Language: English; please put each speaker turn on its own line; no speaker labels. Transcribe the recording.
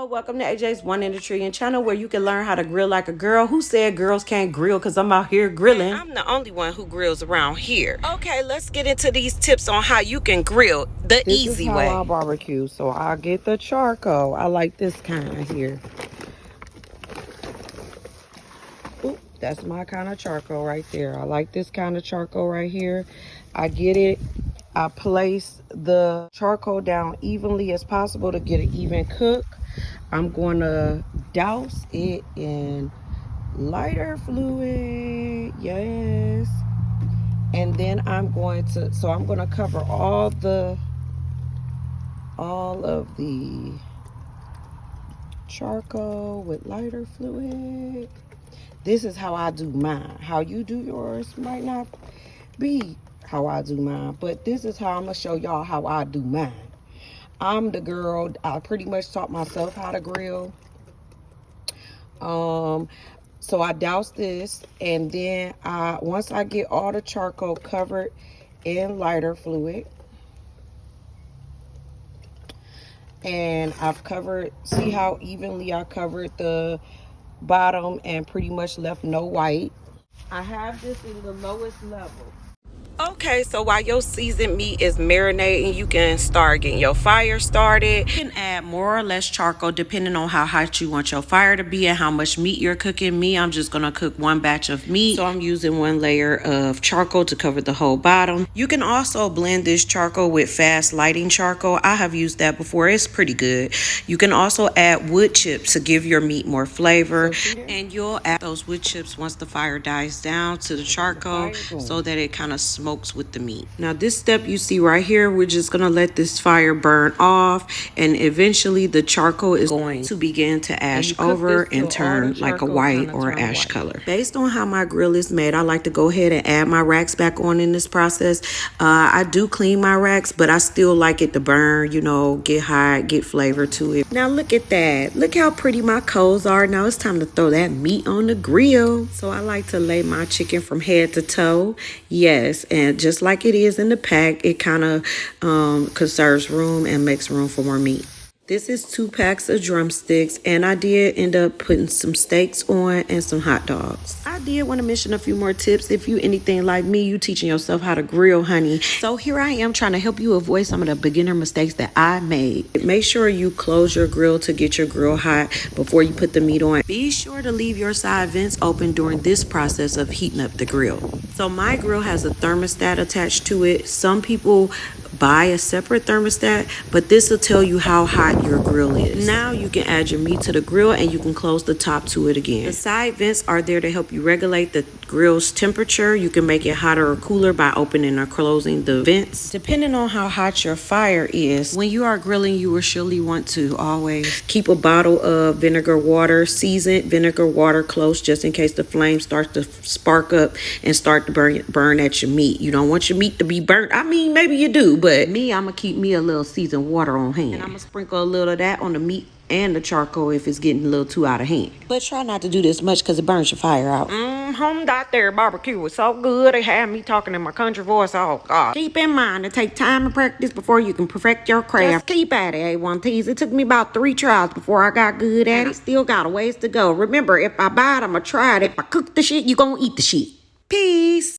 Welcome to AJ's One in a Trillion channel, where you can learn how to grill like a girl. Who said girls can't grill? Because I'm out here grilling. I'm the only one who grills around here. Okay, let's get into these tips on how you can grill the easy way.
This is how I barbecue. So I get the charcoal. I like this kind here. Ooh, that's my kind of charcoal right there. I like this kind of charcoal right here. I get it. I place the charcoal down evenly as possible to get an even cook. I'm going to douse it in lighter fluid. Yes. And then I'm going to cover all of the charcoal with lighter fluid. This is how I do mine. How you do yours might not be how I do mine, but this is how I'm gonna show y'all how I do mine. I'm the girl, I pretty much taught myself how to grill. So I douse this, and then once I get all the charcoal covered in lighter fluid, and I've covered, see how evenly I covered the bottom and pretty much left no white. I have this in the lowest level.
Okay, so while your seasoned meat is marinating, you can start getting your fire started. You can add more or less charcoal depending on how hot you want your fire to be and how much meat you're cooking. Me, I'm just gonna cook one batch of meat, so I'm using one layer of charcoal to cover the whole bottom. You can also blend this charcoal with fast lighting charcoal. I have used that before. It's pretty good. You can also add wood chips to give your meat more flavor, and you'll add those wood chips once the fire dies down to the charcoal so that it kind of smokes with the meat. Now this step you see right here, we're just gonna let this fire burn off, and eventually the charcoal is going to begin to ash over and turn like a white or ash color. Based on how my grill is made, I like to go ahead and add my racks back on in this process. I do clean my racks, but I still like it to burn, you know, get hot, get flavor to it. Now look at that. Look how pretty my coals are. Now it's time to throw that meat on the grill. So I like to lay my chicken from head to toe. Yes, and just like it is in the pack, it kind of conserves room and makes room for more meat. This is 2 packs of drumsticks, and I did end up putting some steaks on and some hot dogs. I did want to mention a few more tips. If you anything like me, you teaching yourself how to grill, honey. So here I am trying to help you avoid some of the beginner mistakes that I made. Make sure you close your grill to get your grill hot before you put the meat on. Be sure to leave your side vents open during this process of heating up the grill. So my grill has a thermostat attached to it. Some people buy a separate thermostat, but this will tell you how hot your grill is. Now you can add your meat to the grill, and you can close the top to it again. The side vents are there to help you regulate the grill's temperature. You can make it hotter or cooler by opening or closing the vents, depending on how hot your fire is. When you are grilling, you will surely want to always keep a bottle of vinegar water, seasoned vinegar water, close, just in case the flame starts to spark up and start to burn at your meat. You don't want your meat to be burnt. I mean, maybe you do, but me, I'm gonna keep me a little seasoned water on hand, and I'm gonna sprinkle a little of that on the meat and the charcoal if it's getting a little too out of hand. But try not to do this much because it burns your fire out. Home out there barbecue was so good. They had me talking in my country voice. Oh God. Keep in mind, it takes time to practice before you can perfect your craft. Just keep at it, A1Ts. It took me about 3 tries before I got good at it. I still got a ways to go. Remember, if I buy it, I'ma try it. If I cook the shit, you gonna eat the shit. Peace.